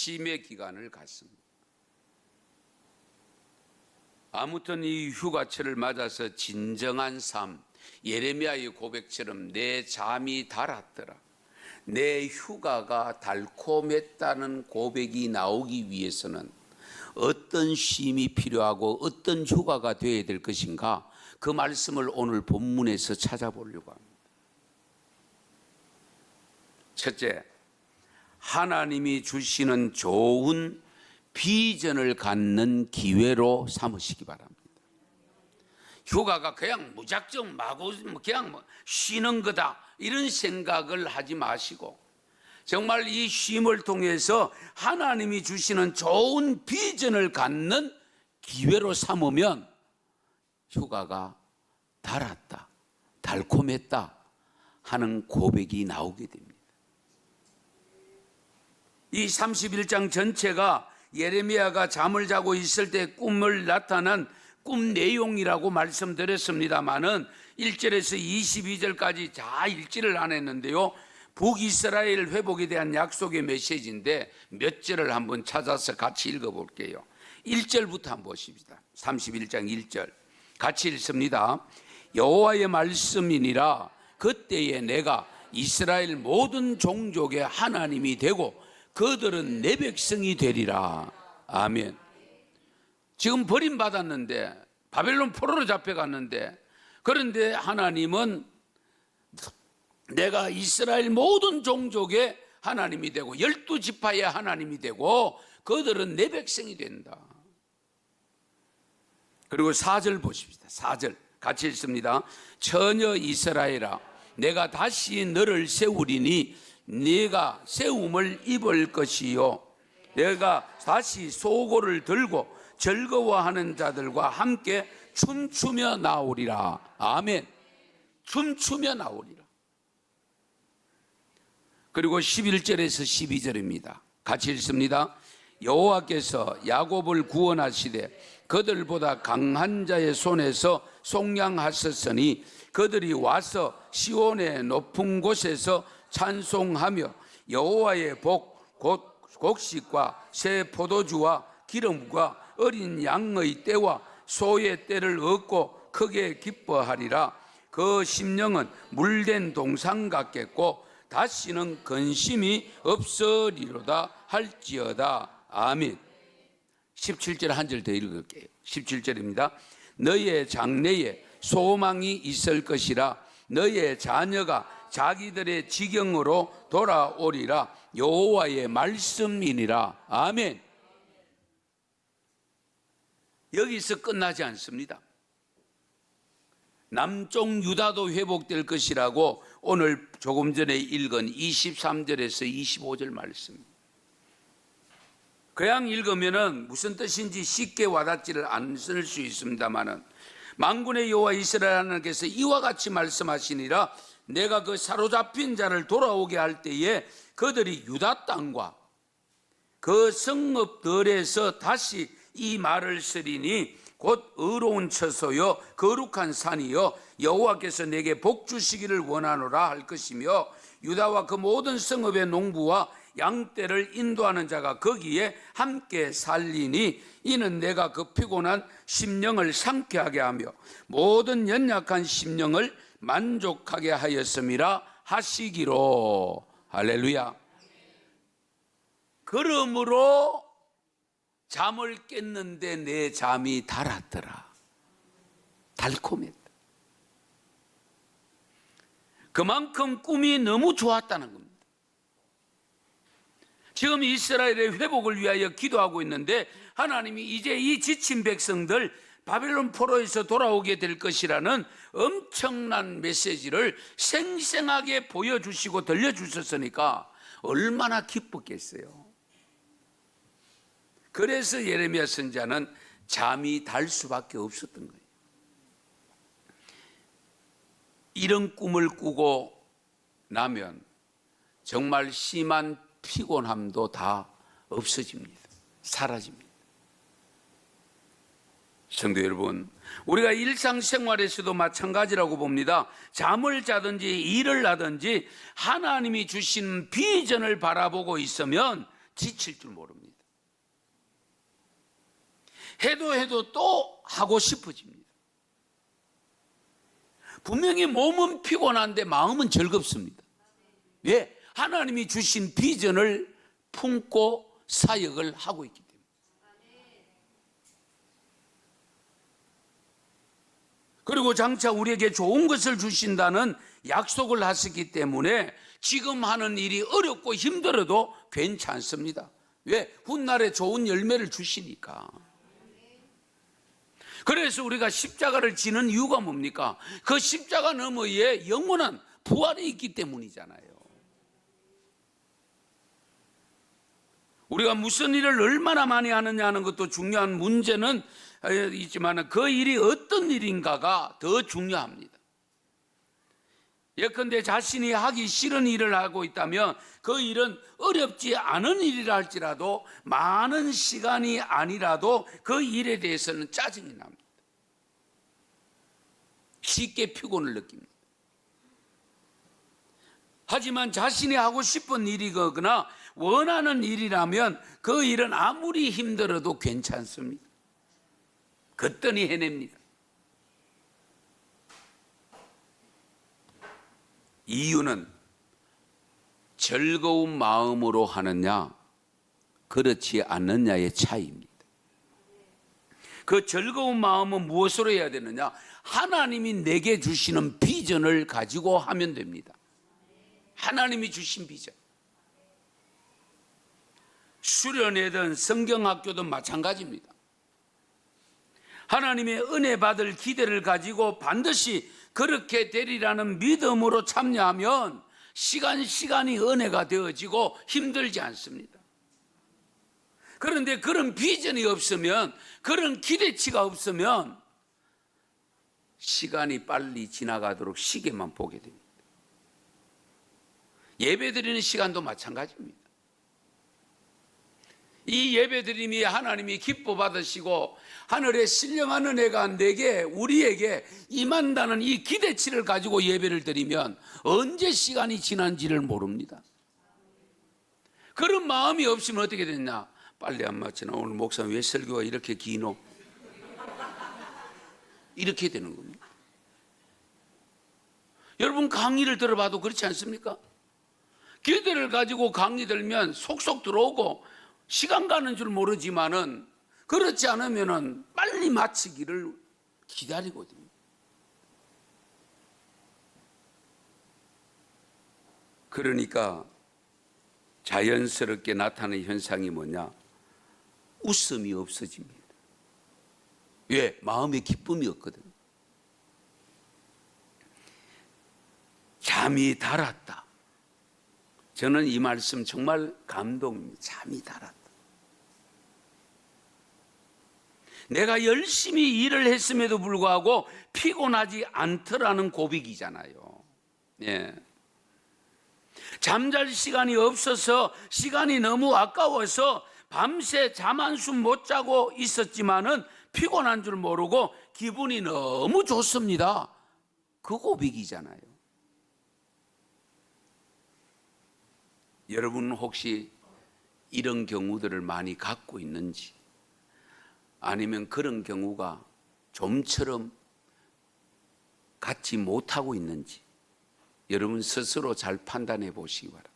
쉼의 기간을 갖습니다. 아무튼 이 휴가철을 맞아서 진정한 삶, 예레미야의 고백처럼 내 잠이 달았더라, 내 휴가가 달콤했다는 고백이 나오기 위해서는 어떤 쉼이 필요하고 어떤 휴가가 되어야 될 것인가, 그 말씀을 오늘 본문에서 찾아보려고 합니다. 첫째, 하나님이 주시는 좋은 비전을 갖는 기회로 삼으시기 바랍니다. 휴가가 그냥 무작정 마구 그냥 쉬는 거다, 이런 생각을 하지 마시고 정말 이 쉼을 통해서 하나님이 주시는 좋은 비전을 갖는 기회로 삼으면 휴가가 달았다, 달콤했다 하는 고백이 나오게 됩니다. 이 31장 전체가 예레미야가 잠을 자고 있을 때 꿈을 나타난 꿈 내용이라고 말씀드렸습니다마는 1절에서 22절까지 다 읽지를 않았는데요, 북이스라엘 회복에 대한 약속의 메시지인데 몇 절을 한번 찾아서 같이 읽어볼게요. 1절부터 한번 보십시다. 31장 1절 같이 읽습니다. 여호와의 말씀이니라, 그때에 내가 이스라엘 모든 종족의 하나님이 되고 그들은 내 백성이 되리라. 아멘. 지금 버림받았는데, 바벨론 포로로 잡혀갔는데, 그런데 하나님은 내가 이스라엘 모든 종족의 하나님이 되고 12지파의 하나님이 되고 그들은 내 백성이 된다. 그리고 4절 보십시다. 4절 같이 읽습니다. 처녀 이스라엘아, 내가 다시 너를 세우리니 네가 세움을 입을 것이요, 내가 다시 소고를 들고 즐거워하는 자들과 함께 춤추며 나오리라. 아멘. 춤추며 나오리라. 그리고 11절에서 12절입니다. 같이 읽습니다. 여호와께서 야곱을 구원하시되 그들보다 강한 자의 손에서 속량하셨으니 그들이 와서 시온의 높은 곳에서 찬송하며 여호와의 복 곧 곡식과 새 포도주와 기름과 어린 양의 때와 소의 때를 얻고 크게 기뻐하리라. 그 심령은 물된 동상 같겠고 다시는 근심이 없으리로다 할지어다. 아멘. 17절 한 절 더 읽을게요. 17절입니다. 너의 장래에 소망이 있을 것이라, 너의 자녀가 자기들의 지경으로 돌아오리라. 여호와의 말씀이니라. 아멘. 여기서 끝나지 않습니다. 남쪽 유다도 회복될 것이라고 오늘 조금 전에 읽은 23절에서 25절 말씀, 그냥 읽으면 무슨 뜻인지 쉽게 와닿지를 않을 수 있습니다만은, 만군의 여호와 이스라엘 하나님께서 이와 같이 말씀하시니라, 내가 그 사로잡힌 자를 돌아오게 할 때에 그들이 유다 땅과 그 성읍들에서 다시 이 말을 쓰리니 곧 의로운 처소요 거룩한 산이요 여호와께서 내게 복 주시기를 원하노라 할 것이며, 유다와 그 모든 성읍의 농부와 양떼를 인도하는 자가 거기에 함께 살리니 이는 내가 그 피곤한 심령을 상쾌하게 하며 모든 연약한 심령을 만족하게 하였음이라 하시기로. 할렐루야. 그러므로 잠을 깼는데 내 잠이 달았더라. 달콤했다. 그만큼 꿈이 너무 좋았다는 겁니다. 지금 이스라엘의 회복을 위하여 기도하고 있는데 하나님이 이제 이 지친 백성들 바벨론 포로에서 돌아오게 될 것이라는 엄청난 메시지를 생생하게 보여주시고 들려주셨으니까 얼마나 기뻤겠어요. 그래서 예레미야 선지자는 잠이 달 수밖에 없었던 거예요. 이런 꿈을 꾸고 나면 정말 심한 피곤함도 다 없어집니다. 사라집니다. 성도 여러분, 우리가 일상생활에서도 마찬가지라고 봅니다. 잠을 자든지 일을 하든지 하나님이 주신 비전을 바라보고 있으면 지칠 줄 모릅니다. 해도 또 하고 싶어집니다. 분명히 몸은 피곤한데 마음은 즐겁습니다. 왜? 하나님이 주신 비전을 품고 사역을 하고 있기 때문에. 그리고 장차 우리에게 좋은 것을 주신다는 약속을 하셨기 때문에 지금 하는 일이 어렵고 힘들어도 괜찮습니다. 왜? 훗날에 좋은 열매를 주시니까. 그래서 우리가 십자가를 지는 이유가 뭡니까? 그 십자가 너머에 영원한 부활이 있기 때문이잖아요. 우리가 무슨 일을 얼마나 많이 하느냐 하는 것도 중요한 문제는 있지만 그 일이 어떤 일인가가 더 중요합니다. 예컨대 자신이 하기 싫은 일을 하고 있다면 그 일은 어렵지 않은 일이라 할지라도 많은 시간이 아니라도 그 일에 대해서는 짜증이 납니다. 쉽게 피곤을 느낍니다. 하지만 자신이 하고 싶은 일이거나 원하는 일이라면 그 일은 아무리 힘들어도 괜찮습니다. 거뜬히 해냅니다. 이유는 즐거운 마음으로 하느냐 그렇지 않느냐의 차이입니다. 그 즐거운 마음은 무엇으로 해야 되느냐? 하나님이 내게 주시는 비전을 가지고 하면 됩니다. 하나님이 주신 비전. 수련회든 성경학교든 마찬가지입니다. 하나님의 은혜 받을 기대를 가지고 반드시 그렇게 되리라는 믿음으로 참여하면 시간이 은혜가 되어지고 힘들지 않습니다. 그런데 그런 비전이 없으면, 그런 기대치가 없으면 시간이 빨리 지나가도록 시계만 보게 됩니다. 예배드리는 시간도 마찬가지입니다. 이 예배드림이 하나님이 기뻐 받으시고 하늘의 신령한 은혜가 우리에게 임한다는 이 기대치를 가지고 예배를 드리면 언제 시간이 지난지를 모릅니다. 그런 마음이 없으면 어떻게 되냐? 빨리 안 마치나? 오늘 목사님 왜 설교가 이렇게 기노? 이렇게 되는 겁니다. 여러분 강의를 들어봐도 그렇지 않습니까? 기대를 가지고 강의 들면 속속 들어오고 시간 가는 줄 모르지만은 그렇지 않으면은 빨리 마치기를 기다리거든요. 그러니까 자연스럽게 나타나는 현상이 뭐냐? 웃음이 없어집니다. 왜? 마음에 기쁨이 없거든. 잠이 달았다. 저는 이 말씀 정말 감동입니다. 잠이 달았다. 내가 열심히 일을 했음에도 불구하고 피곤하지 않더라는 고백이잖아요. 예. 잠잘 시간이 없어서 시간이 너무 아까워서 밤새 잠 한숨 못 자고 있었지만은 피곤한 줄 모르고 기분이 너무 좋습니다. 그 고백이잖아요. 여러분은 혹시 이런 경우들을 많이 갖고 있는지, 아니면 그런 경우가 좀처럼 갖지 못하고 있는지 여러분 스스로 잘 판단해 보시기 바랍니다.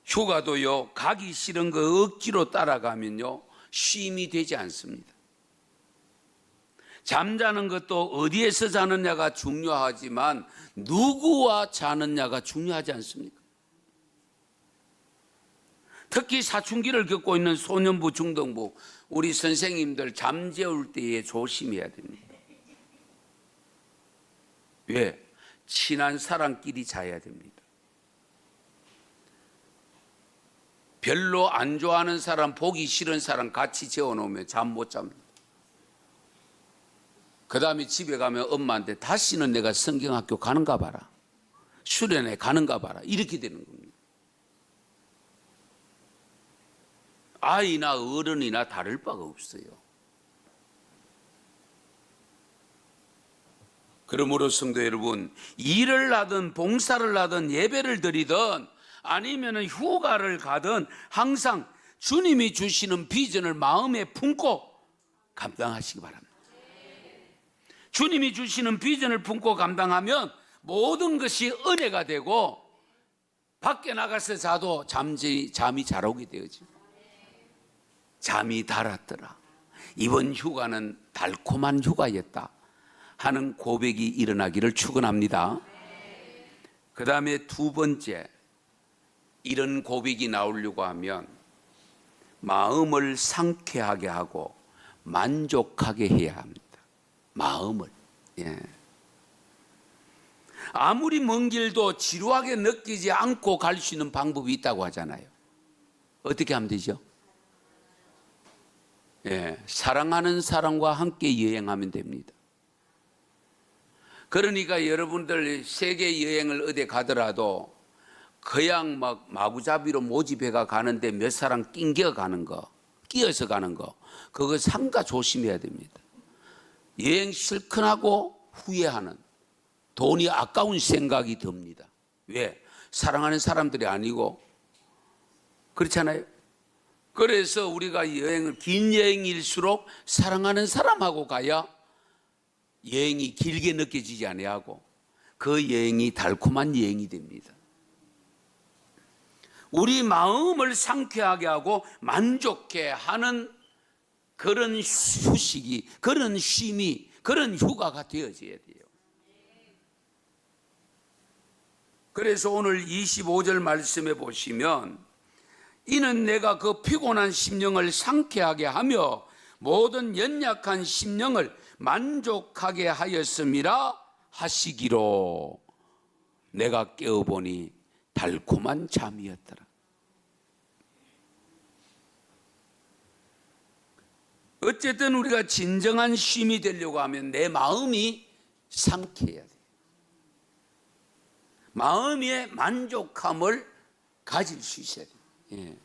휴가도요, 가기 싫은 거 억지로 따라가면요 쉼이 되지 않습니다. 잠자는 것도 어디에서 자느냐가 중요하지만 누구와 자느냐가 중요하지 않습니까? 특히 사춘기를 겪고 있는 소년부, 중등부, 우리 선생님들 잠재울 때에 조심해야 됩니다. 왜? 친한 사람끼리 자야 됩니다. 별로 안 좋아하는 사람, 보기 싫은 사람 같이 재워놓으면 잠 못 잡니다. 그 다음에 집에 가면 엄마한테 다시는 내가 성경학교 가는가 봐라, 수련회 가는가 봐라, 이렇게 되는 겁니다. 아이나 어른이나 다를 바가 없어요. 그러므로 성도 여러분, 일을 하든 봉사를 하든 예배를 드리든 아니면 휴가를 가든 항상 주님이 주시는 비전을 마음에 품고 감당하시기 바랍니다. 주님이 주시는 비전을 품고 감당하면 모든 것이 은혜가 되고 밖에 나가서 자도 잠이 잘 오게 되어지. 잠이 달았더라. 이번 휴가는 달콤한 휴가였다 하는 고백이 일어나기를 축원합니다. 그 다음에 두 번째, 이런 고백이 나오려고 하면 마음을 상쾌하게 하고 만족하게 해야 합니다. 마음을. 아무리 먼 길도 지루하게 느끼지 않고 갈 수 있는 방법이 있다고 하잖아요. 어떻게 하면 되죠? 사랑하는 사람과 함께 여행하면 됩니다. 그러니까 여러분들 세계 여행을 어디 가더라도 그냥 막 마구잡이로 모집해가 가는데 몇 사람 끼어서 가는 거, 그거 삼가 조심해야 됩니다. 여행 실컷 하고 후회하는, 돈이 아까운 생각이 듭니다. 왜? 사랑하는 사람들이 아니고. 그렇잖아요. 그래서 우리가 긴 여행일수록 사랑하는 사람하고 가야 여행이 길게 느껴지지 아니하고 그 여행이 달콤한 여행이 됩니다. 우리 마음을 상쾌하게 하고 만족해 하는 그런 휴식이, 그런 쉼이, 그런 휴가가 되어져야 돼요. 그래서 오늘 25절 말씀에 보시면 이는 내가 그 피곤한 심령을 상쾌하게 하며 모든 연약한 심령을 만족하게 하였음이라 하시기로 내가 깨어보니 달콤한 잠이었더라. 어쨌든 우리가 진정한 쉼이 되려고 하면 내 마음이 상쾌해야 돼요. 마음의 만족함을 가질 수 있어야 돼요.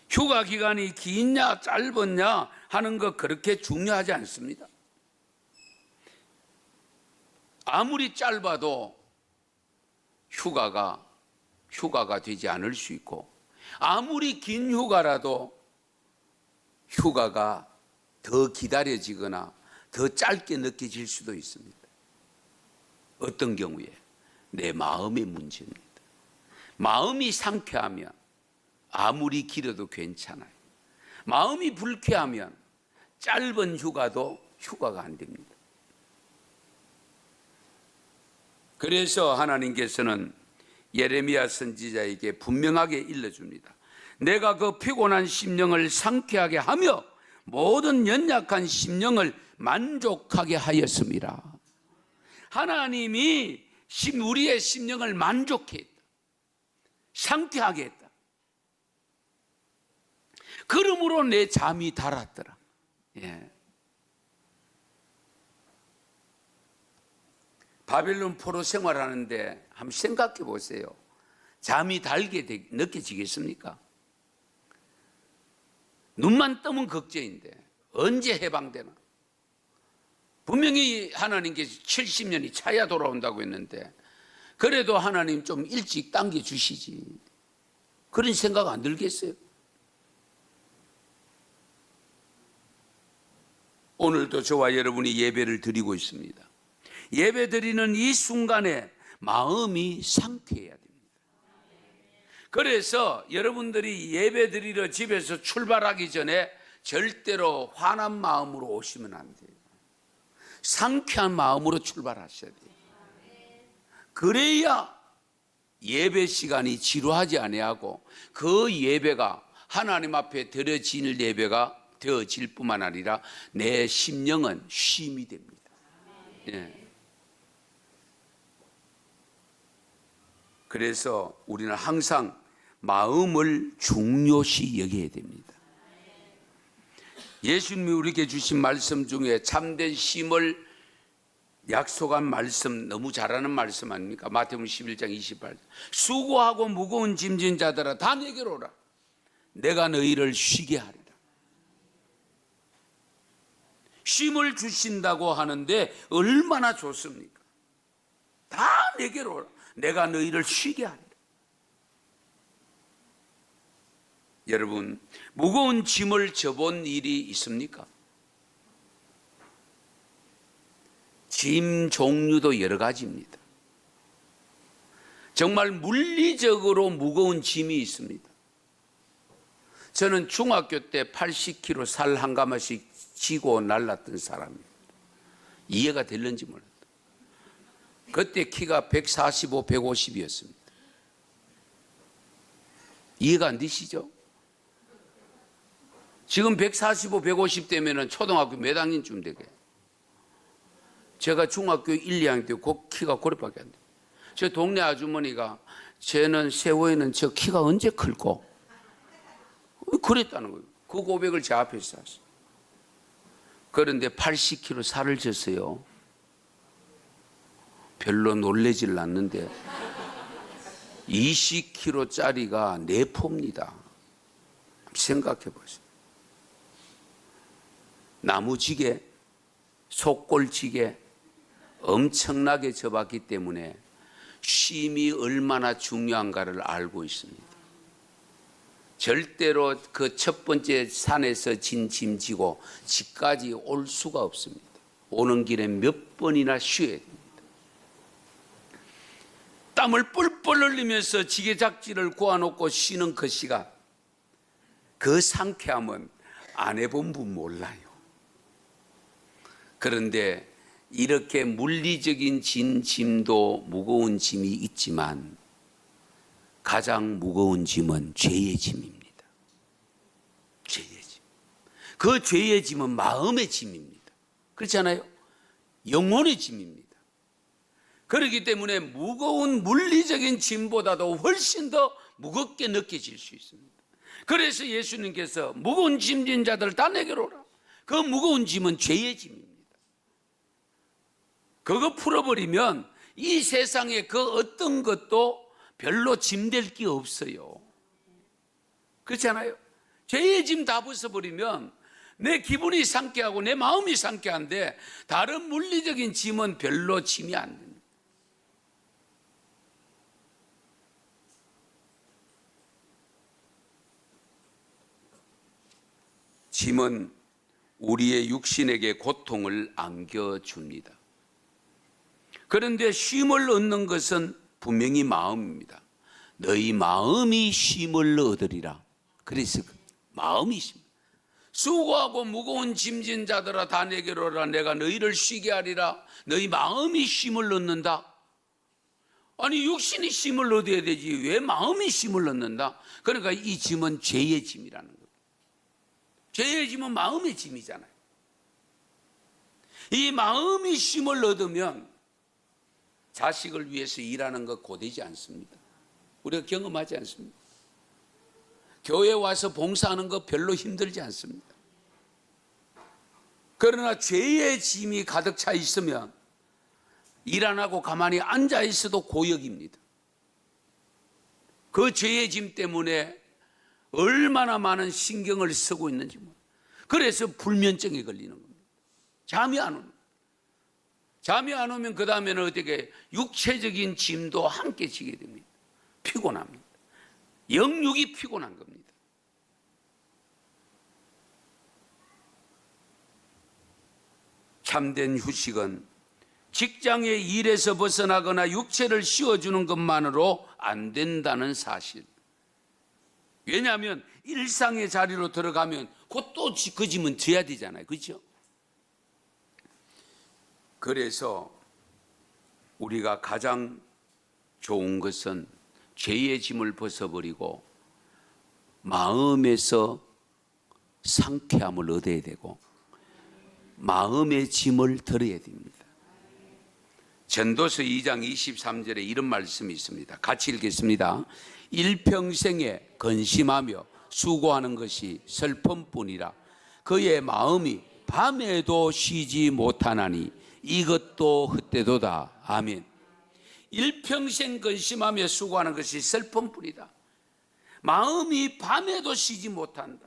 휴가 기간이 기냐 짧았냐 하는 거 그렇게 중요하지 않습니다. 아무리 짧아도 휴가가 되지 않을 수 있고, 아무리 긴 휴가라도 휴가가 더 기다려지거나 더 짧게 느껴질 수도 있습니다. 어떤 경우에? 내 마음의 문제입니다. 마음이 상쾌하면 아무리 길어도 괜찮아요. 마음이 불쾌하면 짧은 휴가도 휴가가 안 됩니다. 그래서 하나님께서는 예레미야 선지자에게 분명하게 일러줍니다. 내가 그 피곤한 심령을 상쾌하게 하며 모든 연약한 심령을 만족하게 하였습니다. 하나님이 우리의 심령을 만족해 했다. 상쾌하게 했다. 그러므로 내 잠이 달았더라. 바벨론 포로 생활하는데 한번 생각해 보세요. 잠이 달게 느껴지겠습니까? 눈만 뜨면 걱정인데 언제 해방되나? 분명히 하나님께서 70년이 차야 돌아온다고 했는데 그래도 하나님 좀 일찍 당겨주시지, 그런 생각 안 들겠어요? 오늘도 저와 여러분이 예배를 드리고 있습니다. 예배 드리는 이 순간에 마음이 상쾌해야 됩니다. 그래서 여러분들이 예배 드리러 집에서 출발하기 전에 절대로 화난 마음으로 오시면 안 돼요. 상쾌한 마음으로 출발하셔야 돼요. 그래야 예배 시간이 지루하지 아니하고 그 예배가 하나님 앞에 드려질 예배가 되어질 뿐만 아니라 내 심령은 쉼이 됩니다. 그래서 우리는 항상 마음을 중요시 여겨야 됩니다. 예수님이 우리에게 주신 말씀 중에 참된 쉼을 약속한 말씀, 너무 잘하는 말씀 아닙니까? 마태복음 11장 28절. 수고하고 무거운 짐진 자들아 다 내게로 오라. 내가 너희를 쉬게 하리라. 쉼을 주신다고 하는데 얼마나 좋습니까? 다 내게로 오라. 내가 너희를 쉬게 하리라. 여러분, 무거운 짐을 져본 일이 있습니까? 짐 종류도 여러 가지입니다. 정말 물리적으로 무거운 짐이 있습니다. 저는 중학교 때 80kg 살 한 가마씩 지고 날랐던 사람입니다. 이해가 될는지 몰라요. 그때 키가 145, 150이었습니다. 이해가 안 되시죠? 지금 145, 150 되면 초등학교 몇 학년쯤 되게? 제가 중학교 1, 2학년 때 그 키가 그렇게밖에 안 돼요. 제 동네 아주머니가 쟤는 세호에는 저 키가 언제 클고? 그랬다는 거예요. 그 고백을 제 앞에서 하셨어요. 그런데 80kg 살을 졌어요. 별로 놀라질 않는데 20kg짜리가 4포입니다. 생각해 보세요. 나무지게, 속골지게 엄청나게 져봤기 때문에 쉼이 얼마나 중요한가를 알고 있습니다. 절대로 그 첫 번째 산에서 진 짐 지고 집까지 올 수가 없습니다. 오는 길에 몇 번이나 쉬어야 됩니다. 땀을 뿔뿔 흘리면서 지게작지를 구워놓고 쉬는 그 시간, 그 상쾌함은 안 해본 분 몰라요. 그런데 이렇게 물리적인 짐도 무거운 짐이 있지만 가장 무거운 짐은 죄의 짐입니다. 죄의 짐. 그 죄의 짐은 마음의 짐입니다. 그렇잖아요? 영혼의 짐입니다. 그렇기 때문에 무거운 물리적인 짐보다도 훨씬 더 무겁게 느껴질 수 있습니다. 그래서 예수님께서 무거운 짐진 자들 다 내게로 오라. 그 무거운 짐은 죄의 짐입니다. 그거 풀어버리면 이 세상에 그 어떤 것도 별로 짐될 게 없어요. 그렇잖아요? 죄의 짐 다 벗어버리면 내 기분이 상쾌하고 내 마음이 상쾌한데 다른 물리적인 짐은 별로 짐이 안 됩니다. 짐은 우리의 육신에게 고통을 안겨줍니다. 그런데 쉼을 얻는 것은 분명히 마음입니다. 너희 마음이 쉼을 얻으리라. 그래서 마음이 쉼. 수고하고 무거운 짐진 자들아 다 내게로 오라. 내가 너희를 쉬게 하리라. 너희 마음이 쉼을 얻는다. 아니 육신이 쉼을 얻어야 되지 왜 마음이 쉼을 얻는다? 그러니까 이 짐은 죄의 짐이라는 거예요. 죄의 짐은 마음의 짐이잖아요. 이 마음이 쉼을 얻으면 자식을 위해서 일하는 것 고되지 않습니다. 우리가 경험하지 않습니다. 교회 와서 봉사하는 거 별로 힘들지 않습니다. 그러나 죄의 짐이 가득 차 있으면 일 안 하고 가만히 앉아 있어도 고역입니다. 그 죄의 짐 때문에 얼마나 많은 신경을 쓰고 있는지 모르겠어요. 그래서 불면증에 걸리는 겁니다. 잠이 안 오는. 잠이 안 오면 그 다음에는 어떻게 육체적인 짐도 함께 지게 됩니다. 피곤합니다. 영육이 피곤한 겁니다. 참된 휴식은 직장의 일에서 벗어나거나 육체를 쉬어주는 것만으로 안 된다는 사실. 왜냐하면 일상의 자리로 들어가면 곧 또 그 짐은 져야 되잖아요. 그렇죠? 그래서 우리가 가장 좋은 것은 죄의 짐을 벗어버리고 마음에서 상쾌함을 얻어야 되고 마음의 짐을 덜어야 됩니다. 전도서 2장 23절에 이런 말씀이 있습니다. 같이 읽겠습니다. 일평생에 근심하며 수고하는 것이 슬픔뿐이라. 그의 마음이 밤에도 쉬지 못하나니 이것도 헛되도다. 아멘. 일평생 근심하며 수고하는 것이 슬픔뿐이다. 마음이 밤에도 쉬지 못한다.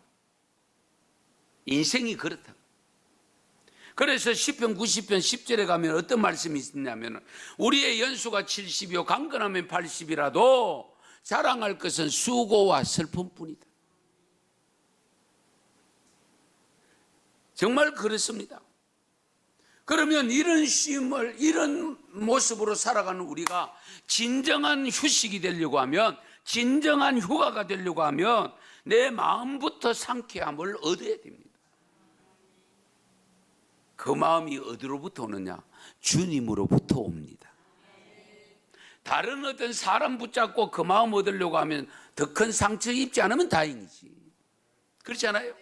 인생이 그렇다. 그래서 시편 90편 10절에 가면 어떤 말씀이 있냐면 우리의 연수가 70이요 강건하면 80이라도 자랑할 것은 수고와 슬픔뿐이다. 정말 그렇습니다. 그러면 이런 쉼을 이런 모습으로 살아가는 우리가 진정한 휴식이 되려고 하면, 진정한 휴가가 되려고 하면 내 마음부터 상쾌함을 얻어야 됩니다. 그 마음이 어디로부터 오느냐? 주님으로부터 옵니다. 다른 어떤 사람 붙잡고 그 마음 얻으려고 하면 더 큰 상처 입지 않으면 다행이지. 그렇지 않아요?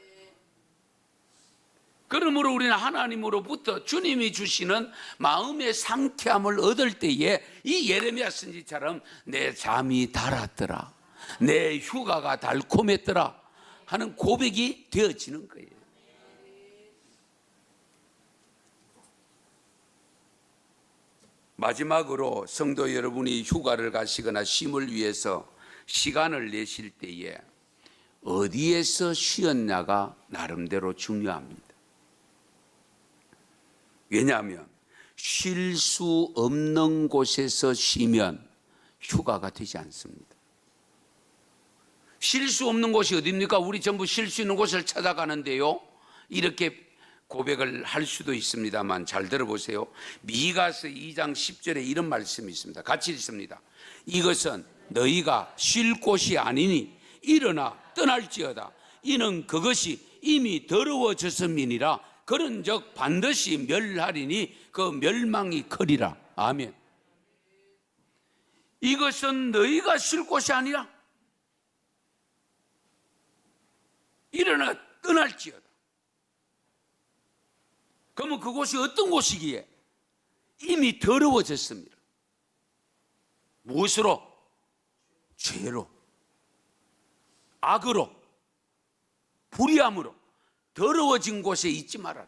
그러므로 우리는 하나님으로부터 주님이 주시는 마음의 상쾌함을 얻을 때에 이 예레미야 선지처럼 내 잠이 달았더라, 내 휴가가 달콤했더라 하는 고백이 되어지는 거예요. 마지막으로 성도 여러분이 휴가를 가시거나 쉼을 위해서 시간을 내실 때에 어디에서 쉬었냐가 나름대로 중요합니다. 왜냐하면 쉴 수 없는 곳에서 쉬면 휴가가 되지 않습니다. 쉴 수 없는 곳이 어디입니까? 우리 전부 쉴 수 있는 곳을 찾아가는데요, 이렇게 고백을 할 수도 있습니다만 잘 들어보세요. 미가서 2장 10절에 이런 말씀이 있습니다. 같이 읽습니다. 이것은 너희가 쉴 곳이 아니니 일어나 떠날지어다. 이는 그것이 이미 더러워졌음이니라. 그런즉 반드시 멸하리니 그 멸망이 크리라. 아멘. 이것은 너희가 쉴 곳이 아니라 일어나 떠날지어다. 그러면 그곳이 어떤 곳이기에? 이미 더러워졌습니다. 무엇으로? 죄로, 악으로, 불의함으로 더러워진 곳에 있지 말아라.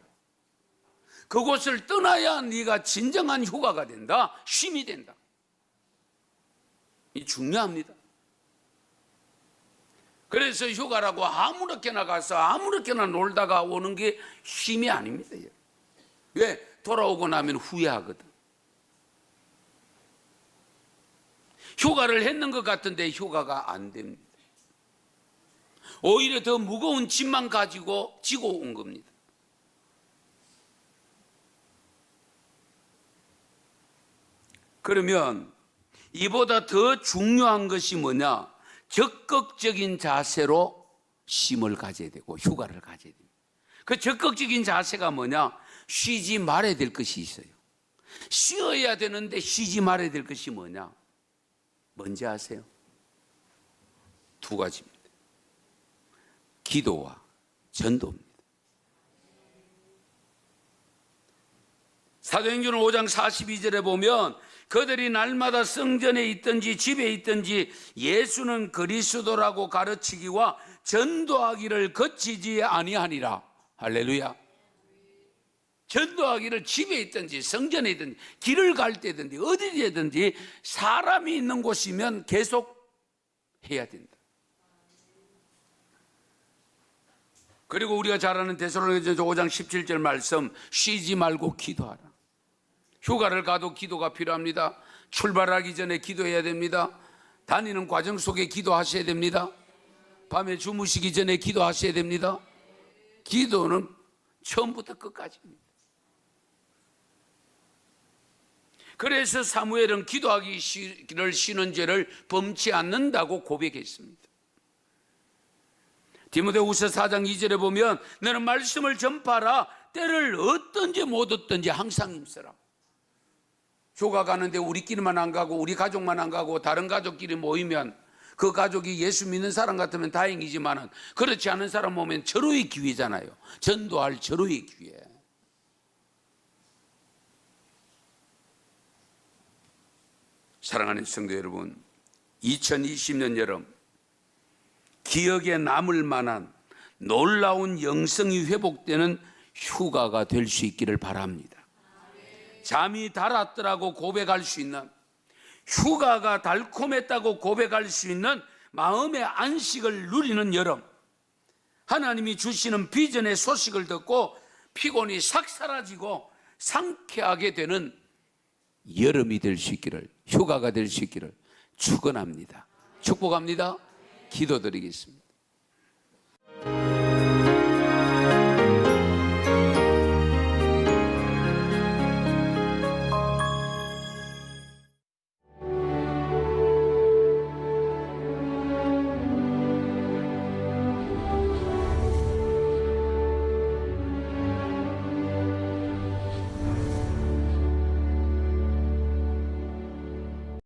그곳을 떠나야 네가 진정한 휴가가 된다, 쉼이 된다. 이 중요합니다. 그래서 휴가라고 아무렇게나 가서 아무렇게나 놀다가 오는 게 쉼이 아닙니다. 왜? 돌아오고 나면 후회하거든. 휴가를 했는 것 같은데 휴가가 안 됩니다. 오히려 더 무거운 짐만 가지고 지고 온 겁니다. 그러면 이보다 더 중요한 것이 뭐냐? 적극적인 자세로 쉼을 가져야 되고 휴가를 가져야 됩니다. 그 적극적인 자세가 뭐냐? 쉬지 말아야 될 것이 있어요. 쉬어야 되는데 쉬지 말아야 될 것이 뭐냐? 뭔지 아세요? 두 가지입니다. 기도와 전도입니다. 사도행전 5장 42절에 보면 그들이 날마다 성전에 있든지 집에 있든지 예수는 그리스도라고 가르치기와 전도하기를 거치지 아니하니라. 할렐루야. 전도하기를 집에 있든지 성전에 있든지 길을 갈 때든지 어디든지 사람이 있는 곳이면 계속 해야 된다. 그리고 우리가 잘 아는 데살로니가전서 5장 17절 말씀, 쉬지 말고 기도하라. 휴가를 가도 기도가 필요합니다. 출발하기 전에 기도해야 됩니다. 다니는 과정 속에 기도하셔야 됩니다. 밤에 주무시기 전에 기도하셔야 됩니다. 기도는 처음부터 끝까지입니다. 그래서 사무엘은 기도하기를 쉬는 죄를 범치 않는다고 고백했습니다. 디모데후서 4장 2절에 보면 너는 말씀을 전파하라. 때를 얻든지 못 얻든지 항상 힘쓰라. 휴가 가는데 우리끼리만 안 가고 우리 가족만 안 가고 다른 가족끼리 모이면 그 가족이 예수 믿는 사람 같으면 다행이지만 그렇지 않은 사람 오면 절호의 기회잖아요. 전도할 절호의 기회. 사랑하는 성도 여러분, 2020년 여름 기억에 남을 만한 놀라운 영성이 회복되는 휴가가 될 수 있기를 바랍니다. 잠이 달았더라고 고백할 수 있는, 휴가가 달콤했다고 고백할 수 있는 마음의 안식을 누리는 여름, 하나님이 주시는 비전의 소식을 듣고 피곤이 싹 사라지고 상쾌하게 되는 여름이 될 수 있기를, 휴가가 될 수 있기를 축원합니다. 축복합니다. 기도드리겠습니다.